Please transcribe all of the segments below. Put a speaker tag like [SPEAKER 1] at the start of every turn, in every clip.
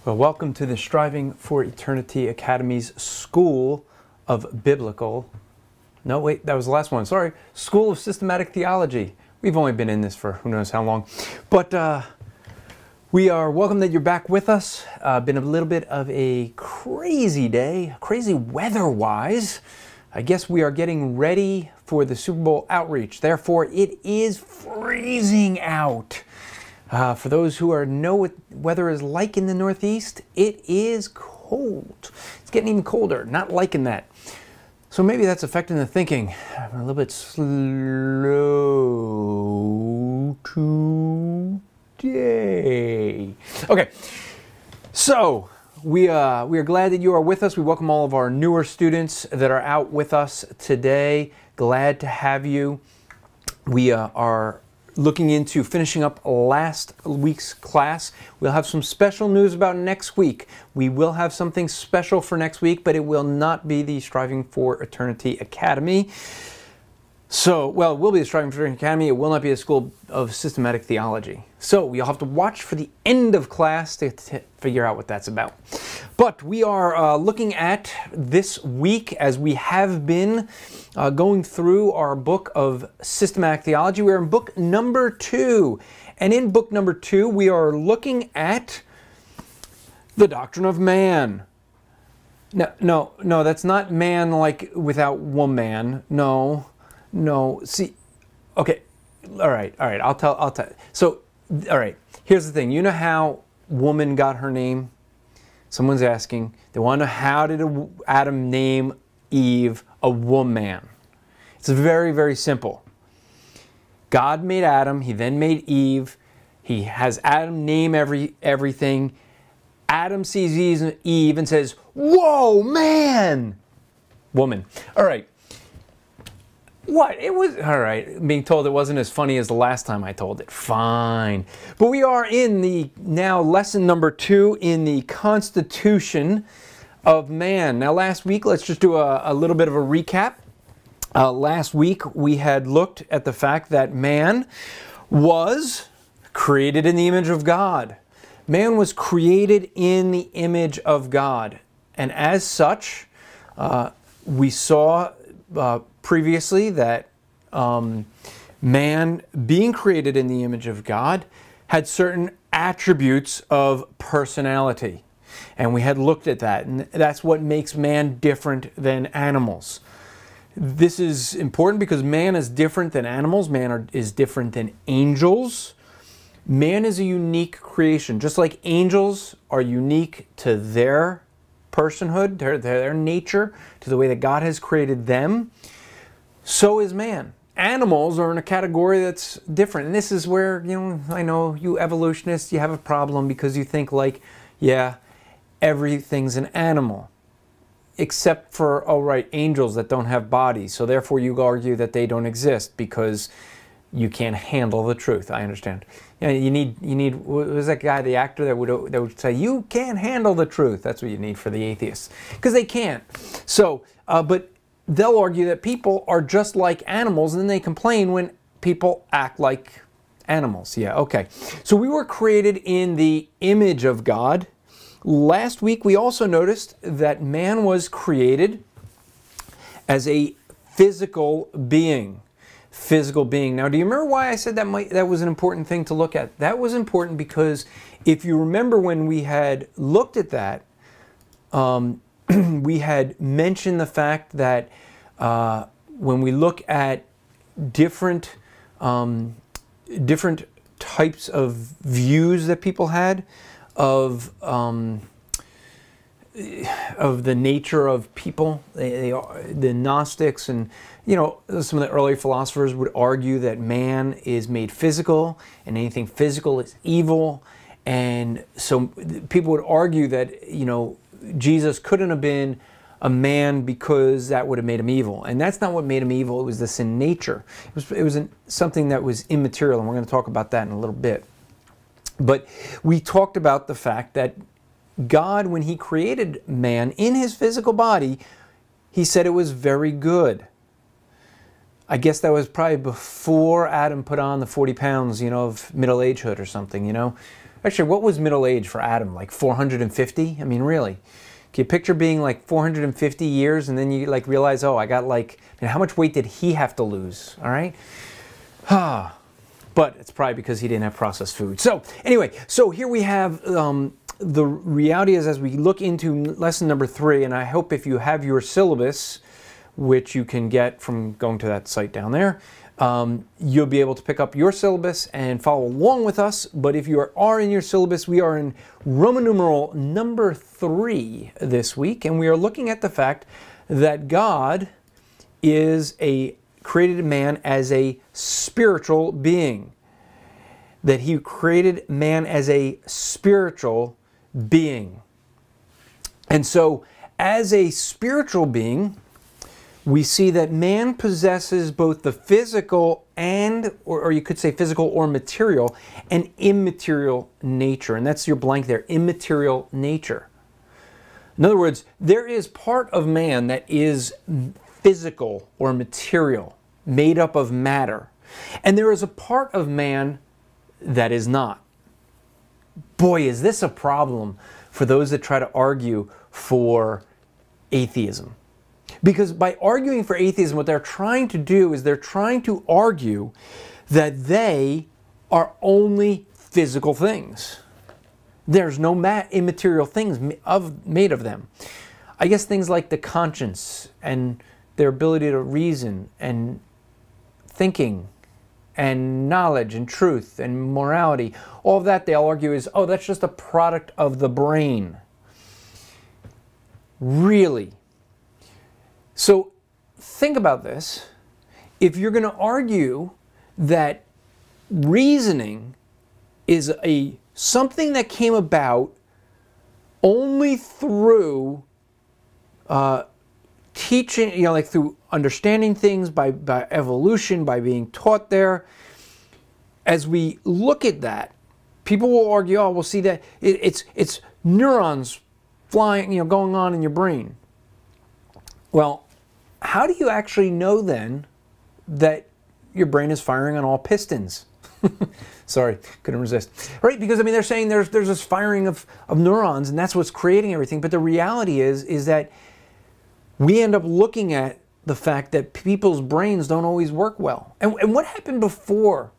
[SPEAKER 1] Well, welcome to the Striving for Eternity Academy's School of Biblical... No, wait, that was the last one. Sorry. School of Systematic Theology. We've only been in this for who knows how long. But we are welcome that you're back with us. Been a little bit of a crazy day, crazy weather-wise. I guess we are getting ready for the Super Bowl outreach. Therefore, it is freezing out. For those who know what weather is like in the Northeast, it is cold. It's getting even colder. Not liking that. So maybe that's affecting the thinking. I'm a little bit slow today. Okay, so we are glad that you are with us. We welcome all of our newer students that are out with us today. Glad to have you. We are looking into finishing up last week's class. We'll have some special news about next week. We will have something special for next week, but it will not be the Striving for Eternity Academy. So, well, it will be the Striving for Eternity Academy. It will not be a School of Systematic Theology. So you'll have to watch for the end of class to figure out what that's about. But we are looking at this week, as we have been going through our book of Systematic Theology. We're in book number 2. And in book number 2, we are looking at the doctrine of man. No, that's not man like without woman. No. See, okay, all right. I'll tell. So, all right. Here's the thing. You know how woman got her name? Someone's asking. They want to know, how did Adam name Eve a woman? It's very, very simple. God made Adam. He then made Eve. He has Adam name everything. Adam sees Eve and says, "Whoa, man, woman." All right. What? It was, all right, being told it wasn't as funny as the last time I told it. Fine. But we are in the, now, lesson number 2 in the Constitution of Man. Now, last week, let's just do a little bit of a recap. Last week, we had looked at the fact that man was created in the image of God. Man was created in the image of God. And as such, we saw previously that man, being created in the image of God, had certain attributes of personality. And we had looked at that, and that's what makes man different than animals. This is important because man is different than animals. Man is different than angels. Man is a unique creation. Just like angels are unique to their personhood, their nature, to the way that God has created them, so is man. Animals are in a category that's different. And this is where, I know you evolutionists, you have a problem because you think like, yeah, everything's an animal. Except for, oh right, angels that don't have bodies. So therefore you argue that they don't exist because you can't handle the truth. I understand. You need, what was that guy, the actor that would say, you can't handle the truth. That's what you need for the atheists. Because they can't. So, but they'll argue that people are just like animals, and then they complain when people act like animals. Yeah, okay. So we were created in the image of God. Last week we also noticed that man was created as a physical being. Now, do you remember why I said that was an important thing to look at? That was important because if you remember when we had looked at that, we had mentioned the fact that when we look at different types of views that people had of the nature of people, the Gnostics and some of the early philosophers would argue that man is made physical and anything physical is evil, and so people would argue that Jesus couldn't have been a man because that would have made him evil. And that's not what made him evil. It was the sin nature. It was something that was immaterial, and we're going to talk about that in a little bit. But we talked about the fact that God, when he created man in his physical body, he said it was very good. I guess that was probably before Adam put on the 40 pounds, of middle-agehood or something, Actually, what was middle age for Adam? Like 450? I mean, really? Can you picture being like 450 years and then you like realize, oh, I got like, I mean, how much weight did he have to lose? All right. But it's probably because he didn't have processed food. So anyway, so here we have the reality is as we look into lesson number 3, and I hope if you have your syllabus, which you can get from going to that site down there, you'll be able to pick up your syllabus and follow along with us. But if you are in your syllabus, we are in Roman numeral number 3 this week, and we are looking at the fact that God created man as a spiritual being. That he created man as a spiritual being. And so, as a spiritual being, we see that man possesses both the physical and, or you could say physical or material, and immaterial nature. And that's your blank there, immaterial nature. In other words, there is part of man that is physical or material, made up of matter. And there is a part of man that is not. Boy, is this a problem for those that try to argue for atheism. Because by arguing for atheism, what they're trying to do is they're trying to argue that they are only physical things. There's no immaterial things made of them. I guess things like the conscience and their ability to reason and thinking and knowledge and truth and morality, all of that they'll argue is, oh, that's just a product of the brain. Really? So think about this. If you're going to argue that reasoning is something that came about only through teaching, like through understanding things by evolution, by being taught there, as we look at that, people will argue, oh, we'll see that it's neurons flying, going on in your brain. Well, how do you actually know then that your brain is firing on all pistons? Sorry, couldn't resist. Right, because I mean they're saying there's this firing of neurons and that's what's creating everything. But the reality is that we end up looking at the fact that people's brains don't always work well. And what happened before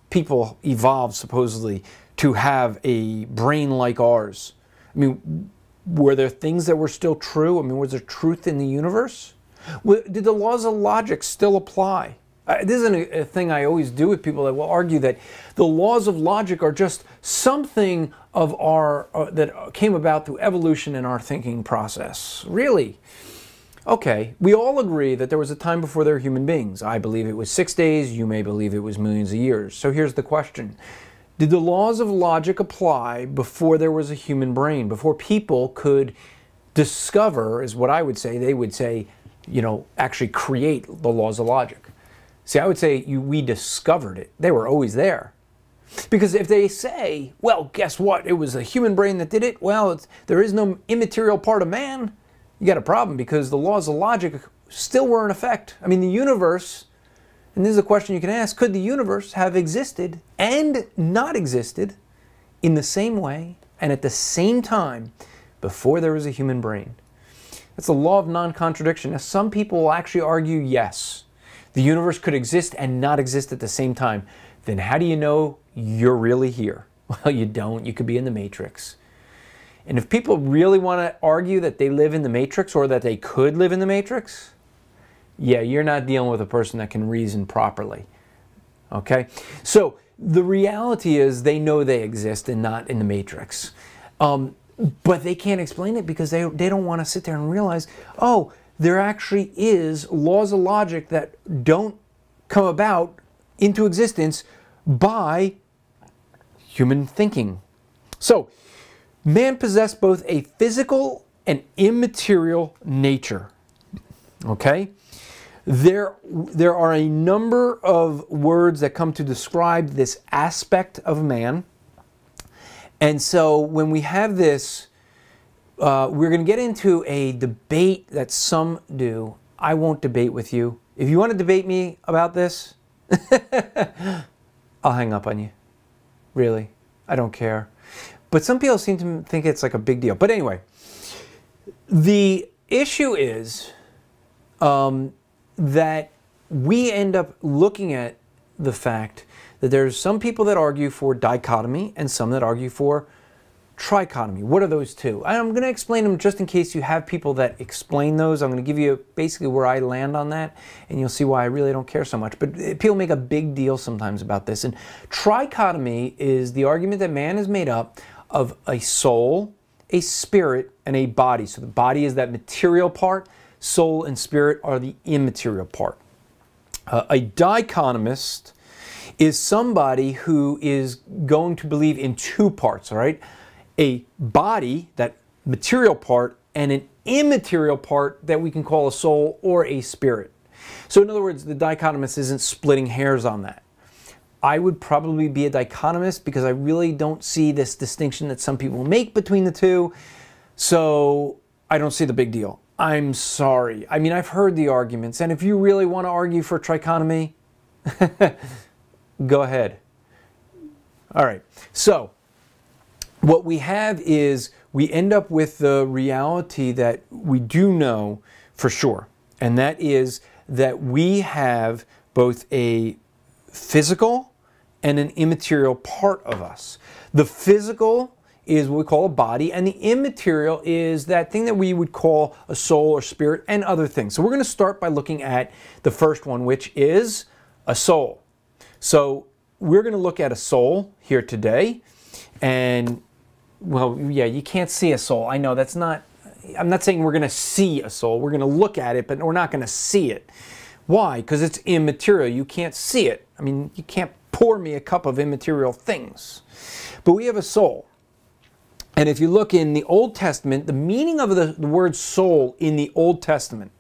[SPEAKER 1] people evolved supposedly to have a brain like ours? I mean, were there things that were still true? I mean, was there truth in the universe? Did the laws of logic still apply? This isn't a thing I always do with people that will argue that the laws of logic are just something of our that came about through evolution in our thinking process. Really? Okay, we all agree that there was a time before there were human beings. I believe it was 6 days, you may believe it was millions of years. So here's the question. Did the laws of logic apply before there was a human brain? Before people could discover, is what I would say, they would say, actually create the laws of logic. See, I would say we discovered it. They were always there. Because if they say, well, guess what? It was a human brain that did it. Well, there is no immaterial part of man. You got a problem because the laws of logic still were in effect. I mean, the universe, and this is a question you can ask, could the universe have existed and not existed in the same way and at the same time before there was a human brain? That's the law of non-contradiction. Now, some people will actually argue, yes, the universe could exist and not exist at the same time. Then how do you know you're really here? Well, you don't. You could be in the Matrix. And if people really want to argue that they live in the Matrix or that they could live in the Matrix, yeah, you're not dealing with a person that can reason properly. Okay? So the reality is they know they exist and not in the Matrix. But they can't explain it because they don't want to sit there and realize, oh, there actually is laws of logic that don't come about into existence by human thinking. So, man possessed both a physical and immaterial nature. Okay? There are a number of words that come to describe this aspect of man. And so when we have this, we're going to get into a debate that some do. I won't debate with you. If you want to debate me about this, I'll hang up on you. Really. I don't care. But some people seem to think it's like a big deal. But anyway, the issue is that we end up looking at the fact that there's some people that argue for dichotomy and some that argue for trichotomy. What are those two? I'm going to explain them just in case you have people that explain those. I'm going to give you basically where I land on that, and you'll see why I really don't care so much. But people make a big deal sometimes about this. And trichotomy is the argument that man is made up of a soul, a spirit, and a body. So the body is that material part, soul and spirit are the immaterial part. A dichotomist is somebody who is going to believe in two parts, all right? A body, that material part, and an immaterial part that we can call a soul or a spirit. So in other words, the dichotomist isn't splitting hairs on that. I would probably be a dichotomist because I really don't see this distinction that some people make between the two. So I don't see the big deal. I'm sorry. I mean, I've heard the arguments, and if you really want to argue for trichotomy, go ahead. All right. So what we have is we end up with the reality that we do know for sure, and that is that we have both a physical and an immaterial part of us. The physical is what we call a body, and the immaterial is that thing that we would call a soul or spirit and other things. So we're going to start by looking at the first one, which is a soul. So we're going to look at a soul here today, and well, yeah, you can't see a soul. I know that's not, I'm not saying we're going to see a soul. We're going to look at it, but we're not going to see it. Why? Because it's immaterial. You can't see it. I mean, you can't pour me a cup of immaterial things. But we have a soul. And if you look in the Old Testament, the meaning of the word soul in the Old Testament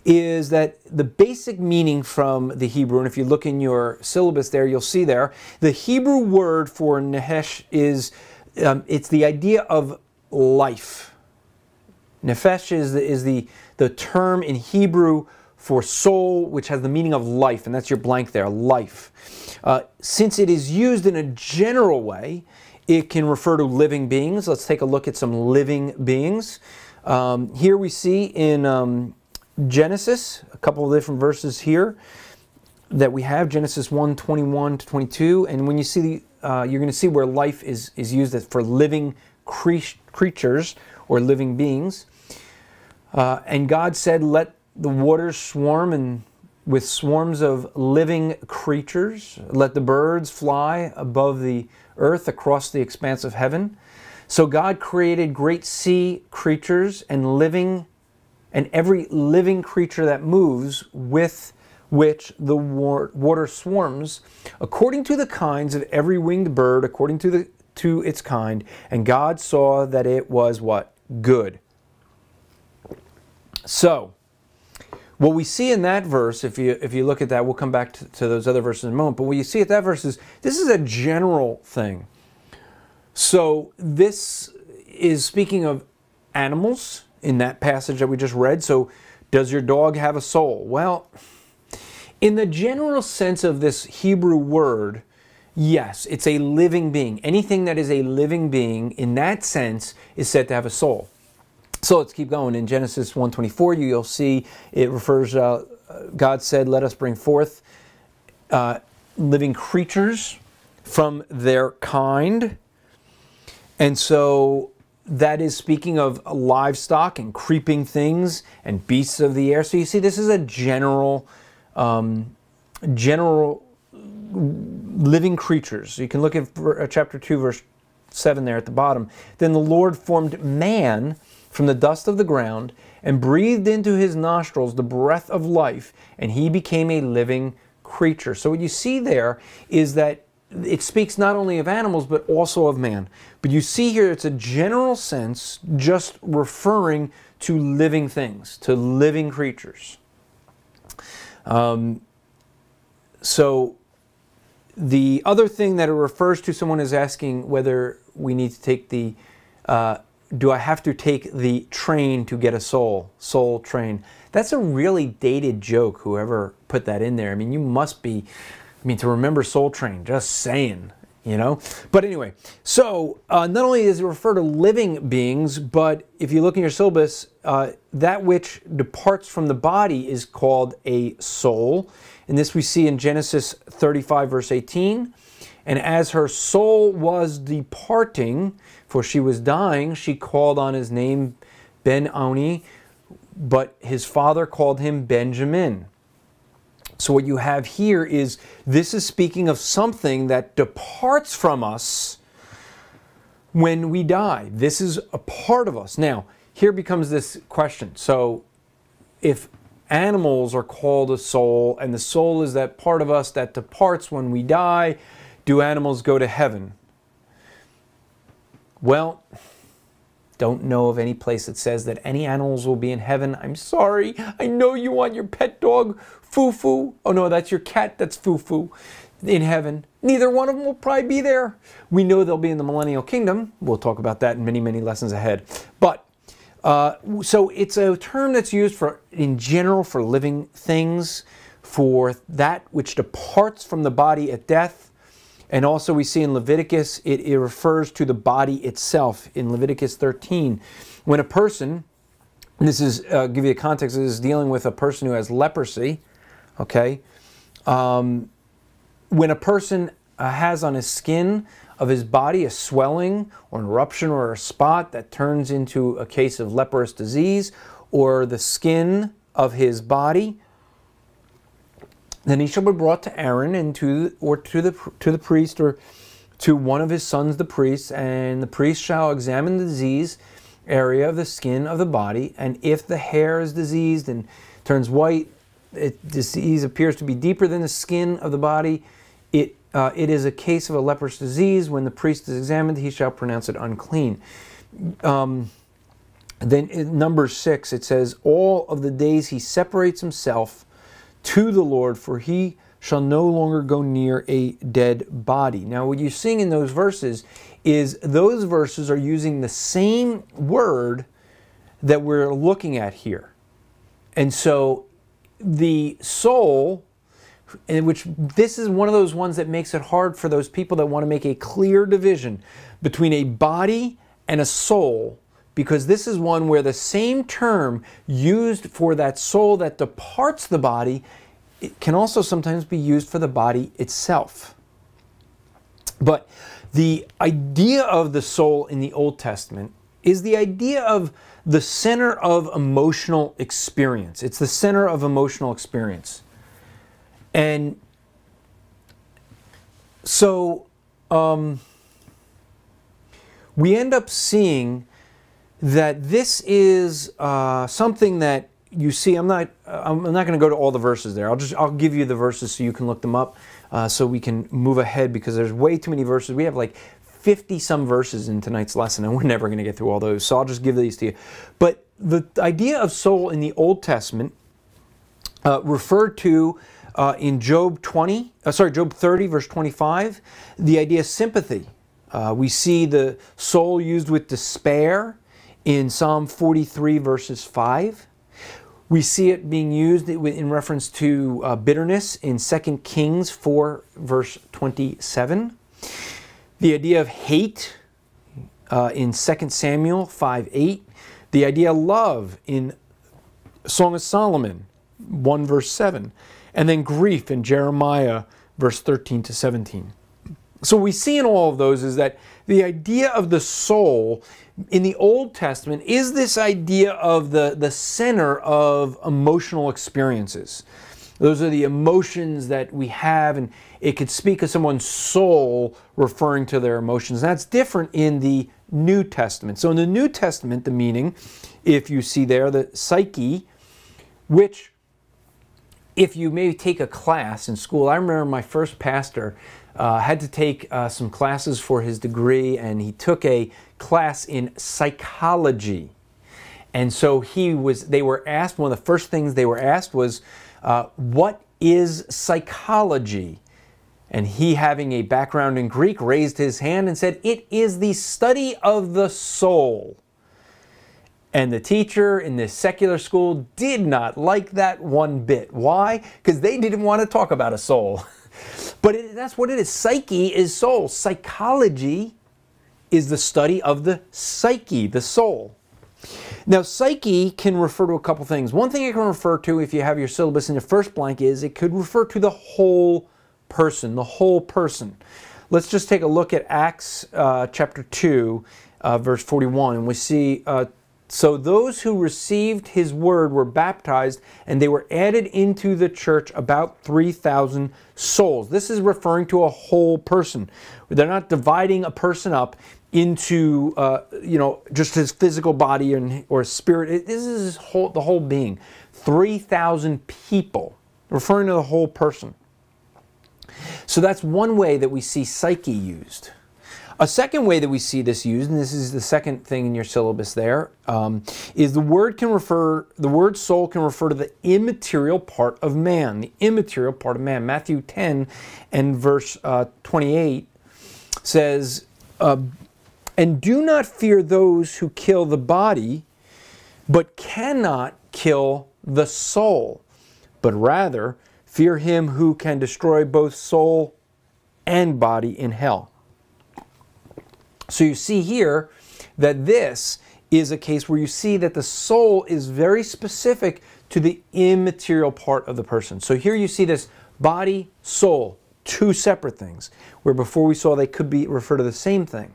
[SPEAKER 1] is that the basic meaning from the Hebrew, and if you look in your syllabus there, you'll see there, the Hebrew word for nefesh is, it's the idea of life. Nefesh is the term in Hebrew for soul, which has the meaning of life, and that's your blank there, life. Since it is used in a general way, it can refer to living beings. Let's take a look at some living beings. Here we see in Genesis, a couple of different verses here that we have, Genesis 1:21 to 22, and when you see, you're going to see where life is used for living creatures or living beings. And God said, let the waters swarm and with swarms of living creatures. Let the birds fly above the earth across the expanse of heaven. So God created great sea creatures and every living creature that moves, with which the water swarms, according to the kinds of every winged bird, according to its kind. And God saw that it was what? Good. So what we see in that verse, if you look at that, we'll come back to those other verses in a moment, but what you see at that verse is, this is a general thing. So this is speaking of animals in that passage that we just read. So does your dog have a soul? Well, in the general sense of this Hebrew word, yes, it's a living being. Anything that is a living being in that sense is said to have a soul. So let's keep going. In Genesis 1:24, you'll see it refers, God said, let us bring forth living creatures from their kind. And so that is speaking of livestock and creeping things and beasts of the air. So you see, this is a general living creatures. So you can look at chapter 2, verse 7 there at the bottom. Then the Lord formed man from the dust of the ground and breathed into his nostrils the breath of life, and he became a living creature. So what you see there is that it speaks not only of animals but also of man. But you see here it's a general sense just referring to living things, to living creatures. So the other thing that it refers to, someone is asking whether we need to take the do I have to take the train to get a soul? Soul train. That's a really dated joke, whoever put that in there. I mean, you must be, to remember Soul Train, just saying. you know. But anyway, so not only does it refer to living beings, but if you look in your syllabus, that which departs from the body is called a soul. And this we see in Genesis 35, verse 18. And as her soul was departing, for she was dying, she called on his name Ben-Oni, but his father called him Benjamin. So what you have here is, this is speaking of something that departs from us when we die. This is a part of us. Now, here becomes this question. So if animals are called a soul, and the soul is that part of us that departs when we die, do animals go to heaven? Well, don't know of any place that says that any animals will be in heaven. I'm sorry. I know you want your pet dog, Foo-Foo. Oh no, that's your cat, that's Foo-Foo, in heaven. Neither one of them will probably be there. We know they'll be in the millennial kingdom. We'll talk about that in many, many lessons ahead. But so it's a term that's used for, in general, for living things, for that which departs from the body at death. And also we see in Leviticus, it refers to the body itself. In Leviticus 13, when a person, and this is, give you the context, this is dealing with a person who has leprosy, okay? When a person has on his skin of his body a swelling or an eruption or a spot that turns into a case of leprous disease, or the skin of his body, then he shall be brought to Aaron and to the priest, or to one of his sons, the priest, and the priest shall examine the disease area of the skin of the body, and if the hair is diseased and turns white, disease appears to be deeper than the skin of the body, it is a case of a leprous disease. When the priest is examined, he shall pronounce it unclean. Then in Numbers 6, it says, all of the days he separates himself to the Lord, for he shall no longer go near a dead body. Now, what you're seeing in those verses is those verses are using the same word that we're looking at here. And so the soul, in which this is one of those ones that makes it hard for those people that want to make a clear division between a body and a soul, because this is one where the same term used for that soul that departs the body, it can also sometimes be used for the body itself. But the idea of the soul in the Old Testament is the idea of the center of emotional experience. It's the center of emotional experience. And so we end up seeing that this is something that you see. I'm not going to go to all the verses there. I'll give you the verses so you can look them up, so we can move ahead, because there's way too many verses. We have like 50 some verses in tonight's lesson, and we're never going to get through all those. So I'll just give these to you. But the idea of soul in the Old Testament referred to in Job 30, verse 25, the idea of sympathy. We see the soul used with despair in Psalm 43, verses 5. We see it being used in reference to bitterness in 2 Kings 4, verse 27. The idea of hate in 2 Samuel 5:8. The idea of love in Song of Solomon 1, verse 7. And then grief in Jeremiah, verse 13 to 17. So we see in all of those is that the idea of the soul in the Old Testament is this idea of the center of emotional experiences. Those are the emotions that we have, and it could speak of someone's soul referring to their emotions. And that's different in the New Testament. So in the New Testament, the meaning, if you see there, the psyche, which if you maybe take a class in school, I remember my first pastor had to take some classes for his degree, and he took a class in psychology. And so they were asked, one of the first things they were asked was, what is psychology? And he, having a background in Greek, raised his hand and said, it is the study of the soul. And the teacher in this secular school did not like that one bit. Why? Because they didn't want to talk about a soul. But that's what it is. Psyche is soul. Psychology is the study of the psyche, the soul. Now, psyche can refer to a couple things. One thing it can refer to, if you have your syllabus in the first blank, is it could refer to the whole person, the whole person. Let's just take a look at Acts chapter 2, verse 41, and we see, so those who received his word were baptized, and they were added into the church about 3,000 souls. This is referring to a whole person. They're not dividing a person up into, just his physical body or spirit. This is the whole being. 3,000 people, referring to the whole person. So that's one way that we see psyche used. A second way that we see this used, and this is the second thing in your syllabus there, is the word soul can refer to the immaterial part of man. The immaterial part of man. Matthew 10 and verse 28 says, and do not fear those who kill the body, but cannot kill the soul, but rather fear him who can destroy both soul and body in hell. So you see here that this is a case where you see that the soul is very specific to the immaterial part of the person. So here you see this body, soul, two separate things, where before we saw they could be refer to the same thing.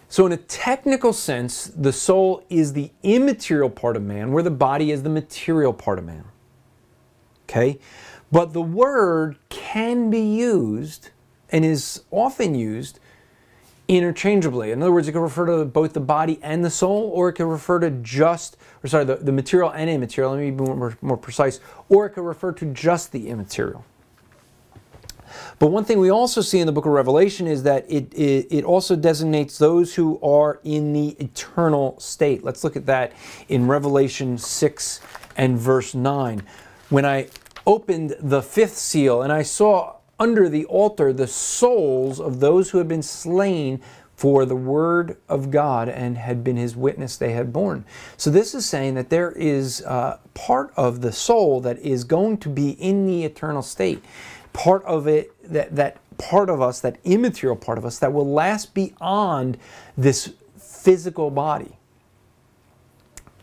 [SPEAKER 1] So in a technical sense, the soul is the immaterial part of man, where the body is the material part of man. Okay? But the word can be used, and is often used, interchangeably. In other words, it can refer to both the body and the soul, or it can refer to the material and immaterial, let me be more precise, or it can refer to just the immaterial. But one thing we also see in the book of Revelation is that it also designates those who are in the eternal state. Let's look at that in Revelation 6 and verse 9. When I opened the fifth seal, and I saw under the altar the souls of those who had been slain for the word of God and had been his witness they had borne. So this is saying that there is part of the soul that is going to be in the eternal state. Part of it, that part of us, that immaterial part of us, that will last beyond this physical body.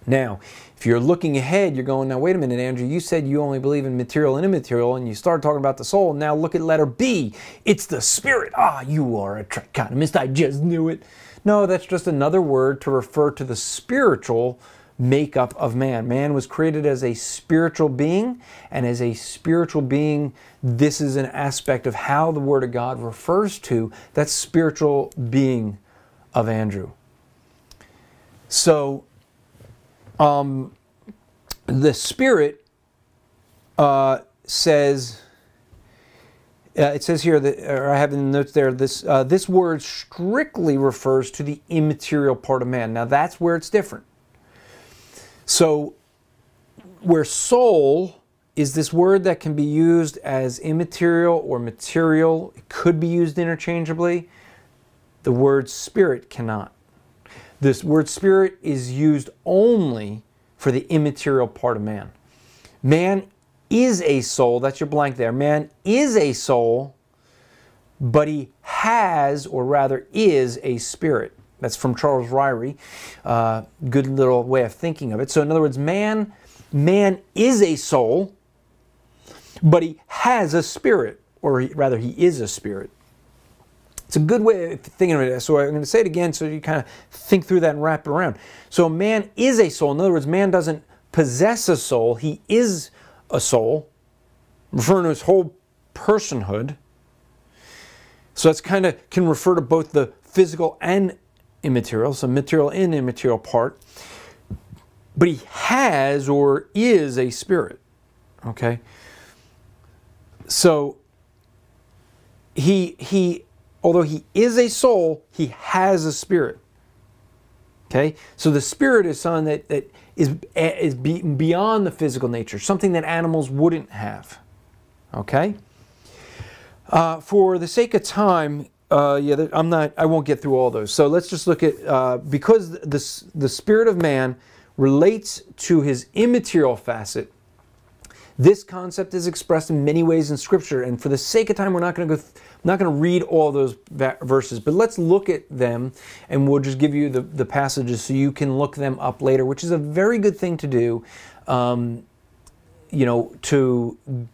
[SPEAKER 1] Now, if you're looking ahead, you're going, now wait a minute, Andrew, you said you only believe in material and immaterial, and you started talking about the soul. Now look at letter B. It's the spirit. Ah, you are a trichotomist. I just knew it. No, that's just another word to refer to the spiritual makeup of man. Man was created as a spiritual being, and as a spiritual being, this is an aspect of how the Word of God refers to that spiritual being of Andrew. So, the Spirit says, it says here, that, or I have in the notes there, this word strictly refers to the immaterial part of man. Now that's where it's different. So, where soul is this word that can be used as immaterial or material, it could be used interchangeably, the word spirit cannot. This word spirit is used only for the immaterial part of man. Man is a soul, that's your blank there. Man is a soul, but he has, or rather is, a spirit. That's from Charles Ryrie. Good little way of thinking of it. So in other words, man is a soul, but he has a spirit, or rather he is a spirit. It's a good way of thinking of it. So I'm going to say it again so you kind of think through that and wrap it around. So man is a soul. In other words, man doesn't possess a soul. He is a soul, referring to his whole personhood. So that's kind of can refer to both the physical and immaterial, so material and immaterial part. But he has or is a spirit. Okay? So although he is a soul, he has a spirit. Okay? So the spirit is something that is beyond the physical nature, something that animals wouldn't have. Okay? For the sake of time, I won't get through all those. So let's just look at, because the spirit of man relates to his immaterial facet, This concept is expressed in many ways in Scripture, and for the sake of time, we're not going to read all those verses, but let's look at them, and we'll just give you the passages so you can look them up later, which is a very good thing to do. To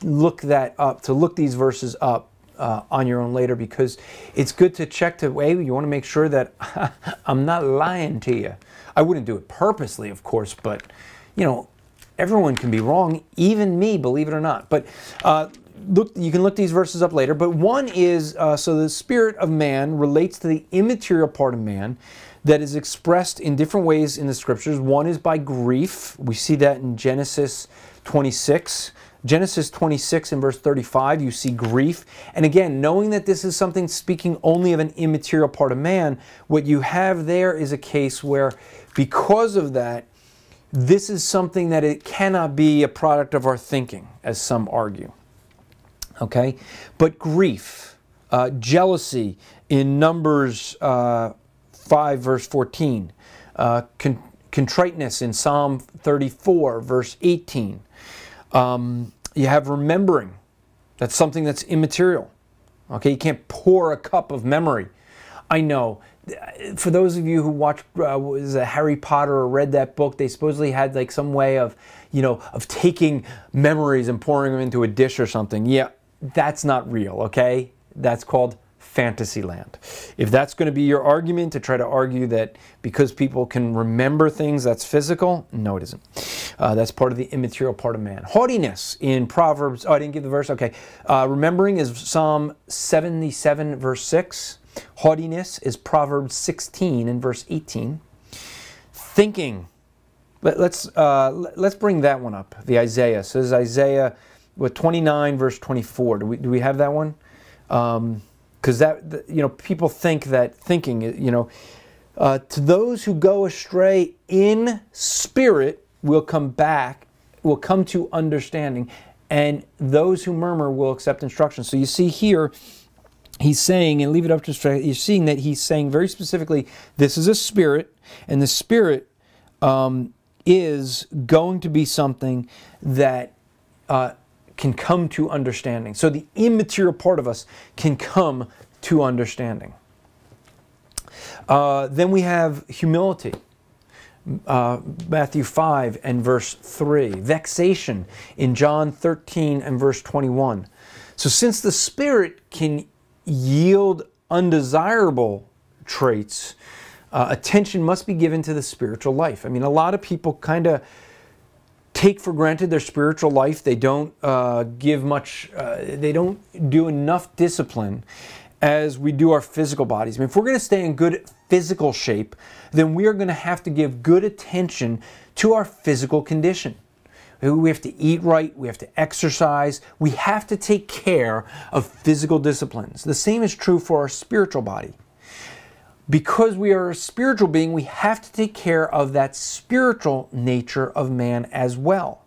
[SPEAKER 1] look that up, to look these verses up on your own later, because it's good to check you want to make sure that I'm not lying to you. I wouldn't do it purposely, of course, but everyone can be wrong, even me, believe it or not. But you can look these verses up later. But one is, so the spirit of man relates to the immaterial part of man that is expressed in different ways in the Scriptures. One is by grief. We see that in Genesis 26. Genesis 26 and verse 35, you see grief. And again, knowing that this is something speaking only of an immaterial part of man, what you have there is a case where, because of that, this is something that it cannot be a product of our thinking, as some argue. Okay? But grief, jealousy in Numbers 5 verse 14, contriteness in Psalm 34 verse 18. You have remembering. That's something that's immaterial. Okay, you can't pour a cup of memory. I know. For those of you who watched Harry Potter or read that book, they supposedly had like some way of, of taking memories and pouring them into a dish or something. Yeah, that's not real. Okay, that's called Fantasyland. If that's going to be your argument to try to argue that because people can remember things that's physical, no, it isn't. That's part of the immaterial part of man. Haughtiness in Proverbs, I didn't give the verse, okay. Remembering is Psalm 77 verse 6. Haughtiness is Proverbs 16 and verse 18. Thinking, let's bring that one up, the Isaiah. So this is Isaiah 29 verse 24. Do we have that one? Because people think that thinking, to those who go astray in spirit will come to understanding, and those who murmur will accept instruction. So you see here, he's saying, and leave it up to straight, you're seeing that he's saying very specifically, this is a spirit, and the spirit is going to be something that can come to understanding. So the immaterial part of us can come to understanding. Then we have humility. Matthew 5 and verse 3. Vexation in John 13 and verse 21. So since the Spirit can yield undesirable traits, attention must be given to the spiritual life. I mean, a lot of people kind of take for granted their spiritual life. They don't give much, they don't do enough discipline as we do our physical bodies. I mean, if we're going to stay in good physical shape, then we are going to have to give good attention to our physical condition. We have to eat right, we have to exercise, we have to take care of physical disciplines. The same is true for our spiritual body. Because we are a spiritual being, we have to take care of that spiritual nature of man as well.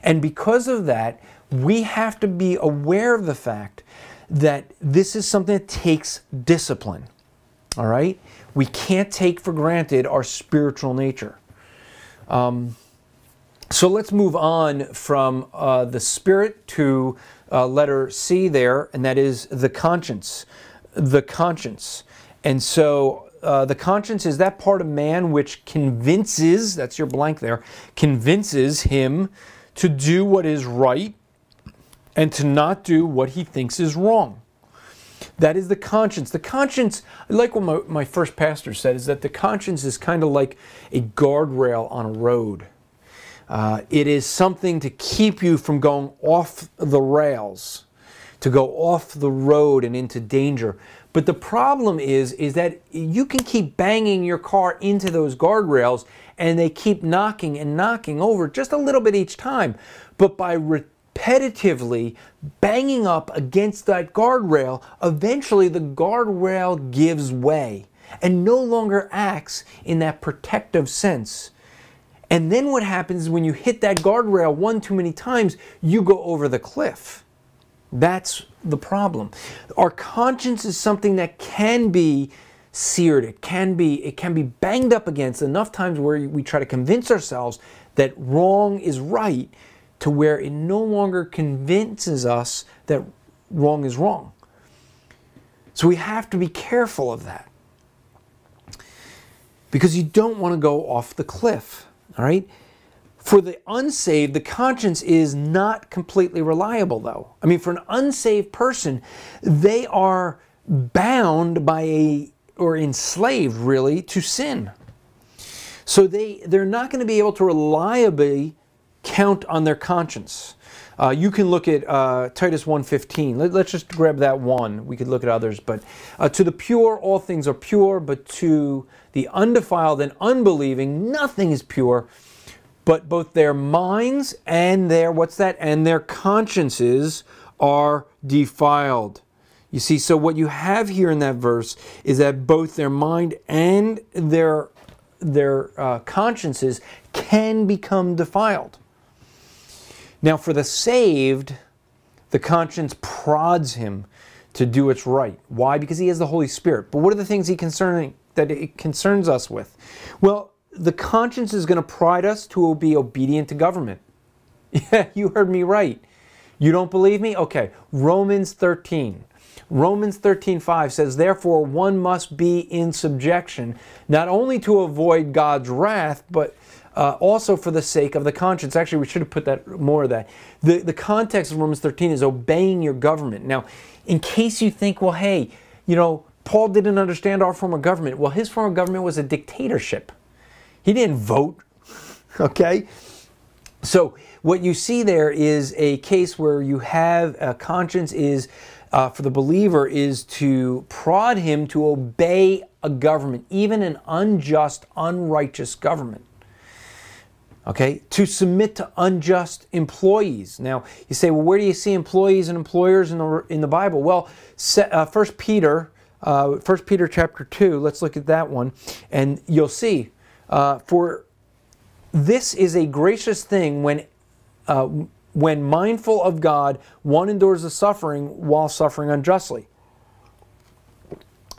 [SPEAKER 1] And because of that, we have to be aware of the fact that this is something that takes discipline. All right? We can't take for granted our spiritual nature. So let's move on from the spirit to letter C there, and that is the conscience. The conscience. And so the conscience is that part of man which convinces, that's your blank there, convinces him to do what is right and to not do what he thinks is wrong. That is the conscience. The conscience, I like what my first pastor said, is that the conscience is kind of like a guardrail on a road. It is something to keep you from going off the rails, to go off the road and into danger. But the problem is that you can keep banging your car into those guardrails and they keep knocking and knocking over just a little bit each time. But by repetitively banging up against that guardrail, eventually the guardrail gives way and no longer acts in that protective sense. And then what happens is when you hit that guardrail one too many times, you go over the cliff. That's the problem. Our conscience is something that can be seared. It can be banged up against enough times where we try to convince ourselves that wrong is right to where it no longer convinces us that wrong is wrong. So we have to be careful of that, because you don't want to go off the cliff, all right? For the unsaved, the conscience is not completely reliable, though. I mean, for an unsaved person, they are bound by or enslaved, really, to sin. So they're not going to be able to reliably count on their conscience. You can look at Titus 1:15. Let's just grab that one. We could look at others. But to the pure, all things are pure, but to the undefiled and unbelieving, nothing is pure. But both their minds and their consciences are defiled. You see, so what you have here in that verse is that both their mind and their consciences can become defiled. Now, for the saved, the conscience prods him to do what's right. Why? Because he has the Holy Spirit. But what are the things that it concerns us with? Well, the conscience is going to prod us to be obedient to government. Yeah, you heard me right. You don't believe me? Okay. Romans 13. Romans 13:5 says, therefore one must be in subjection, not only to avoid God's wrath, but also for the sake of the conscience. Actually, we should have put that more of that. The context of Romans 13 is obeying your government. Now, in case you think, well, hey, Paul didn't understand our form of government. Well, his form of government was a dictatorship. He didn't vote, okay? So what you see there is a case where you have a conscience is, for the believer, is to prod him to obey a government, even an unjust, unrighteous government. Okay, to submit to unjust employees. Now, you say, well, where do you see employees and employers in the Bible? Well, 1 Peter chapter 2, let's look at that one, and you'll see, for this is a gracious thing when mindful of God, one endures the suffering while suffering unjustly.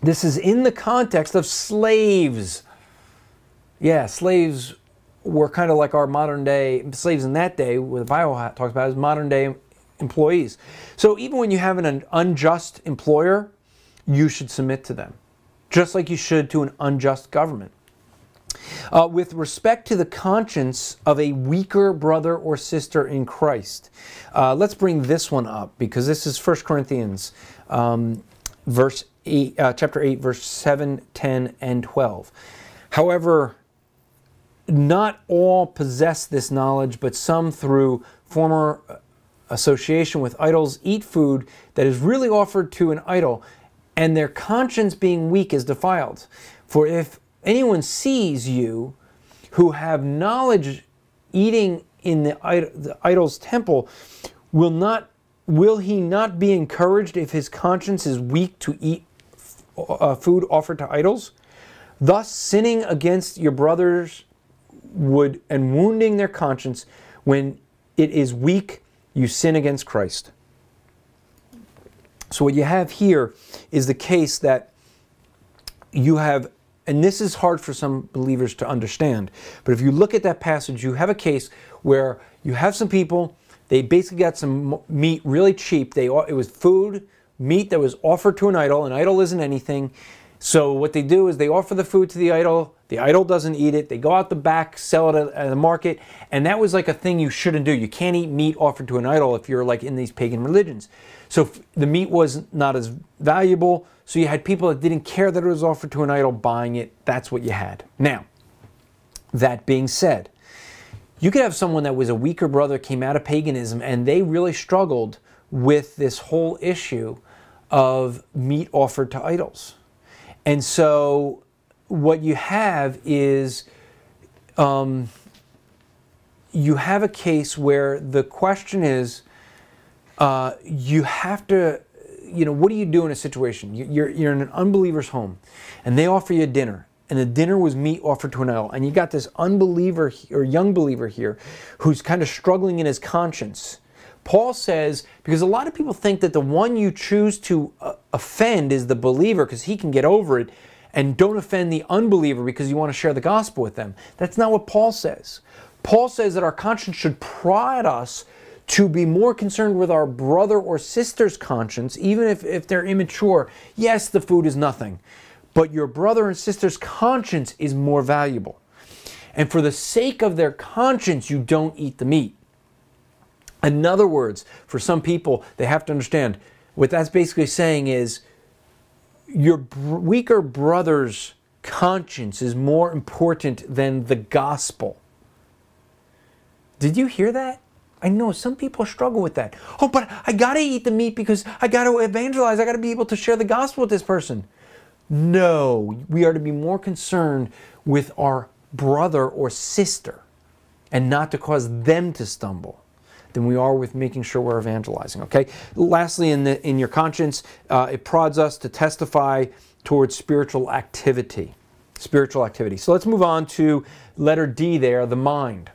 [SPEAKER 1] This is in the context of slaves. Yeah, slaves were kind of like our modern day slaves in that day, what the Bible talks about as modern day employees. So even when you have an unjust employer, you should submit to them, just like you should to an unjust government. With respect to the conscience of a weaker brother or sister in Christ, let's bring this one up, because this is 1 Corinthians chapter 8, verse 7, 10, and 12. However, not all possess this knowledge, but some through former association with idols eat food that is really offered to an idol, and their conscience being weak is defiled. For if anyone sees you who have knowledge eating in the idol's temple, will he not be encouraged if his conscience is weak to eat food offered to idols? Thus sinning against your brothers and wounding their conscience, when it is weak, you sin against Christ. So what you have here is the case that you have, and this is hard for some believers to understand, but if you look at that passage, you have a case where you have some people, they basically got some meat really cheap. It was food, meat that was offered to an idol. An idol isn't anything. So what they do is they offer the food to the idol doesn't eat it, they go out the back, sell it at the market, and that was like a thing you shouldn't do. You can't eat meat offered to an idol if you're like in these pagan religions. So the meat was not as valuable, so you had people that didn't care that it was offered to an idol buying it. That's what you had. Now, that being said, you could have someone that was a weaker brother, came out of paganism, and they really struggled with this whole issue of meat offered to idols. And so what you have is you have a case where the question is, you have to, what do you do in a situation? You're in an unbeliever's home, and they offer you dinner, and the dinner was meat offered to an idol, and you got this unbeliever or young believer here who's kind of struggling in his conscience. Paul says, because a lot of people think that the one you choose to offend is the believer because he can get over it, and don't offend the unbeliever because you want to share the gospel with them. That's not what Paul says. Paul says that our conscience should prod us to be more concerned with our brother or sister's conscience, even if they're immature. Yes, the food is nothing, but your brother and sister's conscience is more valuable. And for the sake of their conscience, you don't eat the meat. In other words, for some people, they have to understand what that's basically saying is your weaker brother's conscience is more important than the gospel. Did you hear that? I know some people struggle with that. Oh, but I got to eat the meat because I got to evangelize. I got to be able to share the gospel with this person. No, we are to be more concerned with our brother or sister and not to cause them to stumble than we are with making sure we're evangelizing, okay? Lastly, in your conscience, it prods us to testify towards spiritual activity. Spiritual activity. So let's move on to letter D there, the mind.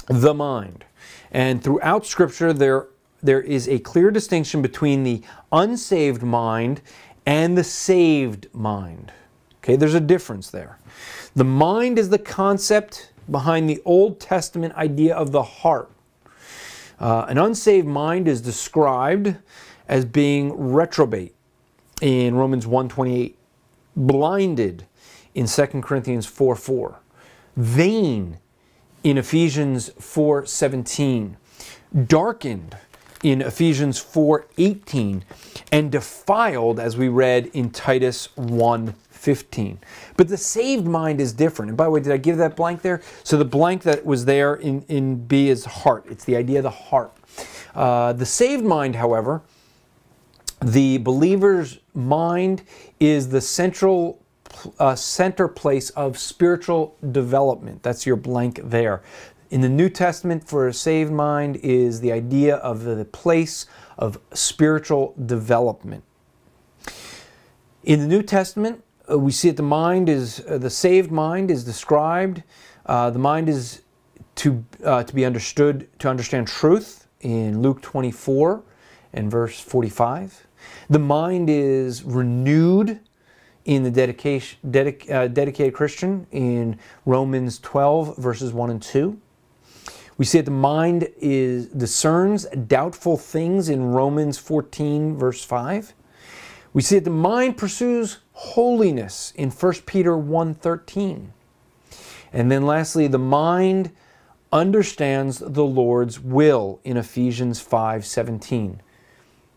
[SPEAKER 1] The mind. And throughout Scripture, there is a clear distinction between the unsaved mind and the saved mind. Okay, there's a difference there. The mind is the concept behind the Old Testament idea of the heart. An unsaved mind is described as being reprobate in Romans 1:28, blinded in 2 Corinthians 4:4, vain in Ephesians 4:17, darkened in Ephesians 4:18, and defiled, as we read in Titus 1:15. But the saved mind is different. And by the way, did I give that blank there? So the blank that was there in B is heart. It's the idea of the heart. The saved mind, however, the believer's mind is the center place of spiritual development. That's your blank there. In the New Testament, for a saved mind is the idea of the place of spiritual development. In the New Testament, we see that the saved mind is described. The mind is to be understood, to understand truth in Luke 24 and verse 45. The mind is renewed in the dedicated Christian in Romans 12 verses 1 and 2. We see that the mind discerns doubtful things in Romans 14 verse 5. We see that the mind pursues holiness in 1 Peter 1:13. And then lastly, the mind understands the Lord's will in Ephesians 5:17.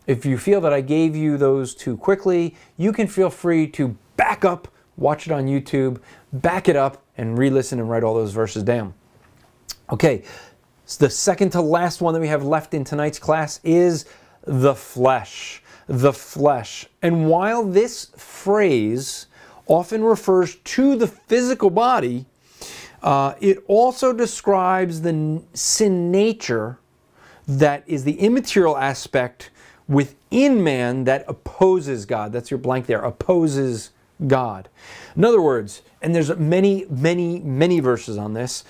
[SPEAKER 1] If you feel that I gave you those too quickly, you can feel free to back up, watch it on YouTube, back it up, and re-listen and write all those verses down. Okay, so the second to last one that we have left in tonight's class is the flesh. The flesh. And while this phrase often refers to the physical body, it also describes the sin nature that is the immaterial aspect within man that opposes God. That's your blank there, opposes God. In other words, and there's many, many, many verses on this,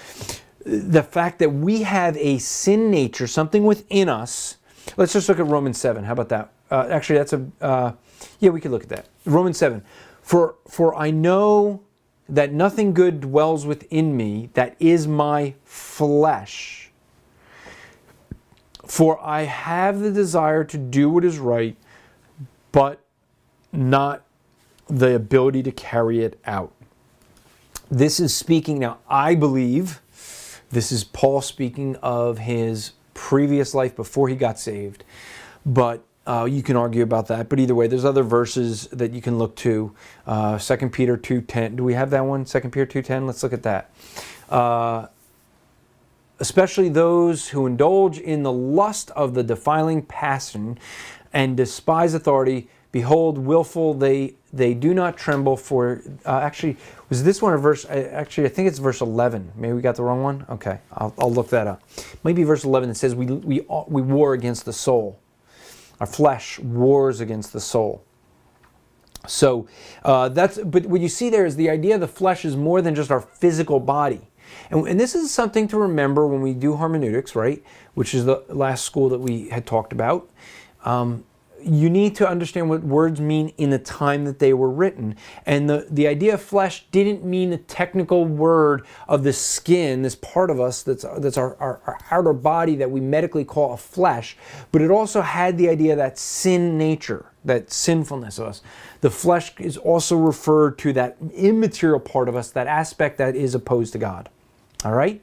[SPEAKER 1] the fact that we have a sin nature, something within us. Let's just look at Romans 7. How about that? Actually, that's yeah, we could look at that. Romans 7. For I know that nothing good dwells within me, that is my flesh. For I have the desire to do what is right, but not the ability to carry it out. This is speaking, now I believe, this is Paul speaking of his previous life before he got saved, but you can argue about that. But either way, there's other verses that you can look to. 2 Peter 2:10. Do we have that one? 2 Peter 2:10? Let's look at that. Especially those who indulge in the lust of the defiling passion and despise authority, behold, willful, they do not tremble for... actually, was this one a verse? Actually, I think it's verse 11. Maybe we got the wrong one? Okay, I'll look that up. Maybe verse 11, it says, we war against the soul. Our flesh wars against the soul. So, but what you see there is the idea of the flesh is more than just our physical body. And this is something to remember when we do hermeneutics, right? Which is the last school that we had talked about. you need to understand what words mean in the time that they were written. And the idea of flesh didn't mean the technical word of the skin, this part of us that's our outer body that we medically call a flesh, but it also had the idea that sin nature, that sinfulness of us. The flesh is also referred to that immaterial part of us, that aspect that is opposed to God. All right?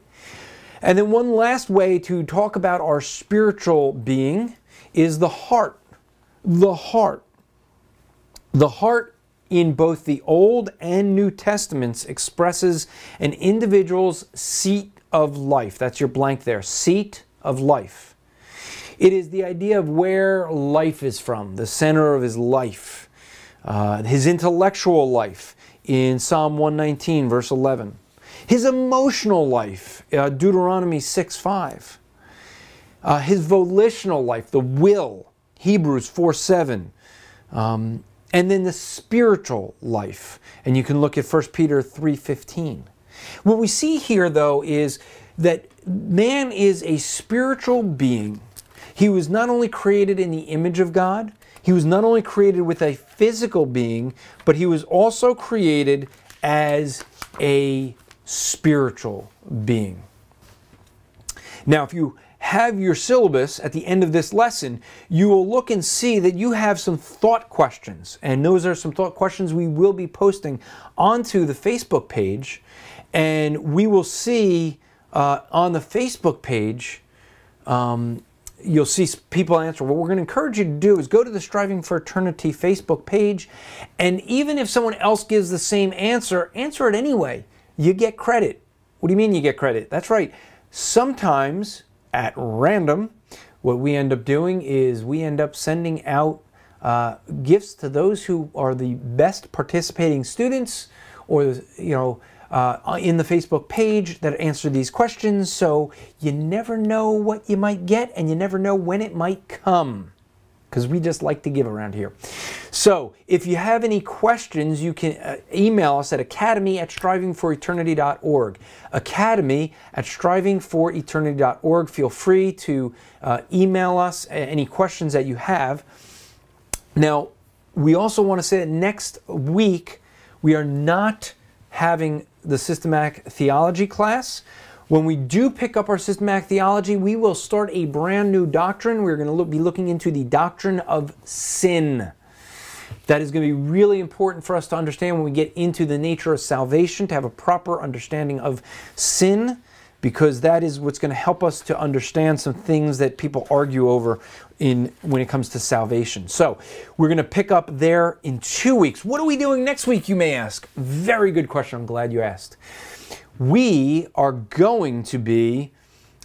[SPEAKER 1] And then one last way to talk about our spiritual being is the heart. The heart. The heart in both the Old and New Testaments expresses an individual's seat of life. That's your blank there. Seat of life. It is the idea of where life is from, the center of his life, his intellectual life in Psalm 119, verse 11. His emotional life, Deuteronomy 6:5. His volitional life, the will, Hebrews 4:7. And then the spiritual life. And you can look at 1 Peter 3:15. What we see here, though, is that man is a spiritual being. He was not only created in the image of God, he was not only created with a physical being, but he was also created as a spiritual being. Now, if you have your syllabus at the end of this lesson, you will look and see that you have some thought questions. And those are some thought questions we will be posting onto the Facebook page. And we will see on the Facebook page, you'll see people answer. What we're going to encourage you to do is go to the Striving for Eternity Facebook page. And even if someone else gives the same answer, answer it anyway. You get credit. What do you mean you get credit? That's right. Sometimes, at random, what we end up doing is we end up sending out gifts to those who are the best participating students, or in the Facebook page that answer these questions. So you never know what you might get, and you never know when it might come, because we just like to give around here. So if you have any questions, you can email us at academy@strivingforeternity.org. academy@strivingforeternity.org. Feel free to email us any questions that you have. Now, we also want to say that next week we are not having the systematic theology class. When we do pick up our systematic theology, we will start a brand new doctrine. We're going to be looking into the doctrine of sin. That is going to be really important for us to understand when we get into the nature of salvation, to have a proper understanding of sin, because that is what's going to help us to understand some things that people argue over when it comes to salvation. So we're going to pick up there in 2 weeks. What are we doing next week, you may ask? Very good question. I'm glad you asked. We are going to be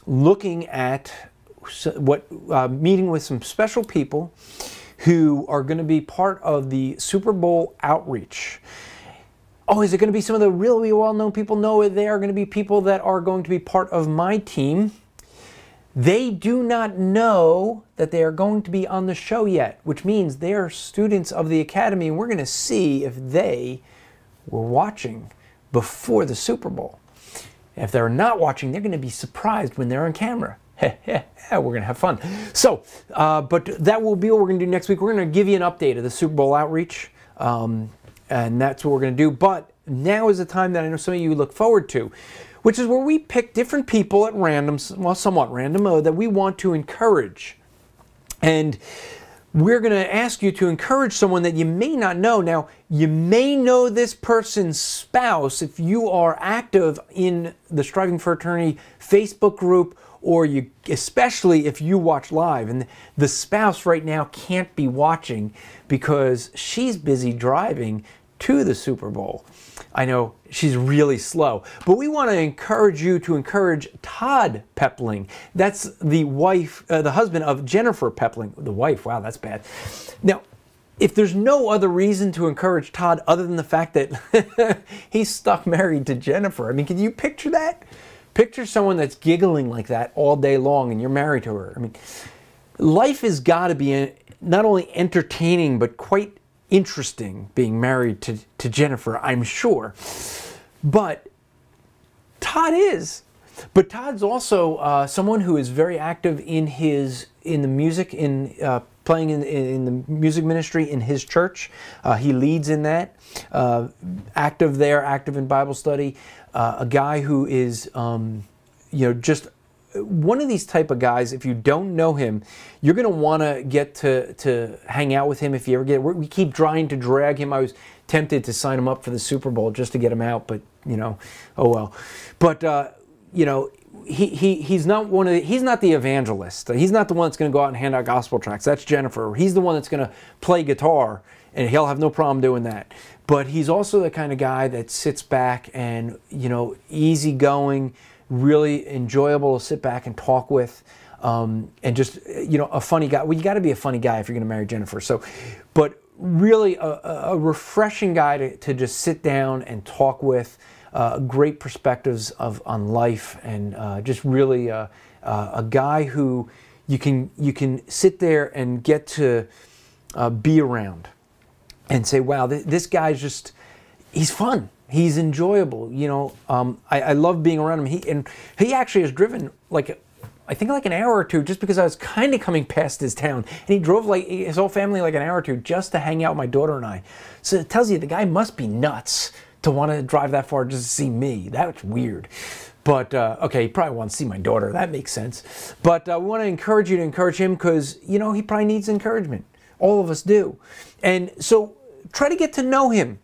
[SPEAKER 1] looking at meeting with some special people who are going to be part of the Super Bowl outreach. Oh, is it going to be some of the really well-known people? No, they are going to be people that are going to be part of my team. They do not know that they are going to be on the show yet, which means they are students of the Academy, and we're going to see if they were watching before the Super Bowl. If they're not watching, they're going to be surprised when they're on camera. We're going to have fun. So, but that will be what we're going to do next week. We're going to give you an update of the Super Bowl outreach, and that's what we're going to do. But now is the time that I know some of you look forward to, which is where we pick different people at random, well, somewhat random, that we want to encourage. And we're going to ask you to encourage someone that you may not know. Now, you may know this person's spouse if you are active in the Striving for Eternity Facebook group, or especially if you watch live. And the spouse right now can't be watching because she's busy driving to the Super Bowl. I know she's really slow, but we want to encourage you to encourage Todd Pepling. That's the wife, the husband of Jennifer Pepling. The wife, wow, that's bad. Now, if there's no other reason to encourage Todd other than the fact that he's stuck married to Jennifer. I mean, can you picture that? Picture someone that's giggling like that all day long and you're married to her. I mean, life has got to be not only entertaining, but quite interesting being married to Jennifer, I'm sure. But Todd is. Todd's also someone who is very active in the music, in playing in the music ministry in his church. He leads in that, active there, active in Bible study. A guy who is, just one of these type of guys. If you don't know him, you're going to want to get to hang out with him if you ever get. We keep trying to drag him. I was tempted to sign him up for the Super Bowl just to get him out, but oh well. But he's not he's not the evangelist. He's not the one that's going to go out and hand out gospel tracts. That's Jennifer. He's the one that's going to play guitar, and he'll have no problem doing that. But he's also the kind of guy that sits back and, easygoing, really enjoyable to sit back and talk with, and just, a funny guy. Well, you got to be a funny guy if you're going to marry Jennifer. So, but really a refreshing guy to just sit down and talk with, great perspectives on life, and just really a guy who you can sit there and get to be around and say, wow, this guy's just, he's fun. He's enjoyable. I love being around him. He actually has driven I think an hour or two, just because I was kind of coming past his town, and he drove his whole family an hour or two just to hang out with my daughter and I. So it tells you the guy must be nuts to want to drive that far just to see me. That's weird. But, okay, he probably wants to see my daughter. That makes sense. But we want to encourage you to encourage him, because, he probably needs encouragement. All of us do. And so try to get to know him.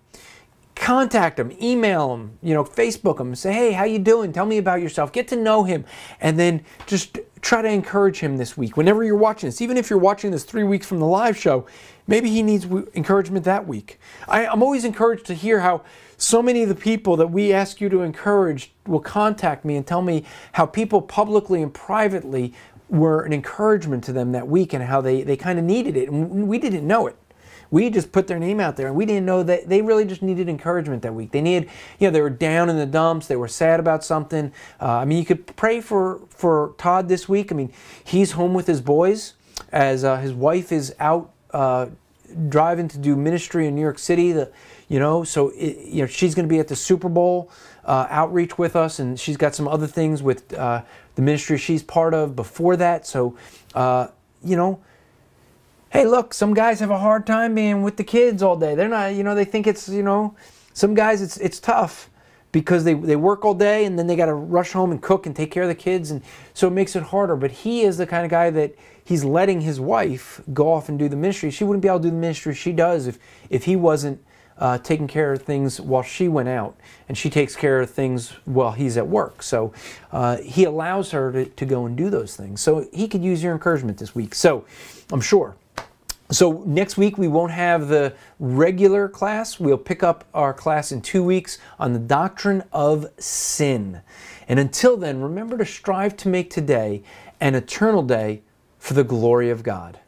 [SPEAKER 1] Contact him, email him, Facebook him, say, hey, how you doing? Tell me about yourself. Get to know him, and then just try to encourage him this week. Whenever you're watching this, even if you're watching this 3 weeks from the live show, maybe he needs encouragement that week. I'm always encouraged to hear how so many of the people that we ask you to encourage will contact me and tell me how people publicly and privately were an encouragement to them that week, and how they kind of needed it, and we didn't know it. We just put their name out there, and we didn't know that they really just needed encouragement that week. They needed, they were down in the dumps. They were sad about something. You could pray for Todd this week. He's home with his boys as his wife is out driving to do ministry in New York City. So she's going to be at the Super Bowl outreach with us, and she's got some other things with the ministry she's part of before that. So, hey, look, some guys have a hard time being with the kids all day. They're not, they think it's, some guys it's tough because they work all day, and then they got to rush home and cook and take care of the kids, and so it makes it harder. But he is the kind of guy that he's letting his wife go off and do the ministry. She wouldn't be able to do the ministry she does if he wasn't taking care of things while she went out, and she takes care of things while he's at work. So he allows her to go and do those things. So he could use your encouragement this week. So I'm sure. So next week we won't have the regular class. We'll pick up our class in 2 weeks on the doctrine of sin. And until then, remember to strive to make today an eternal day for the glory of God.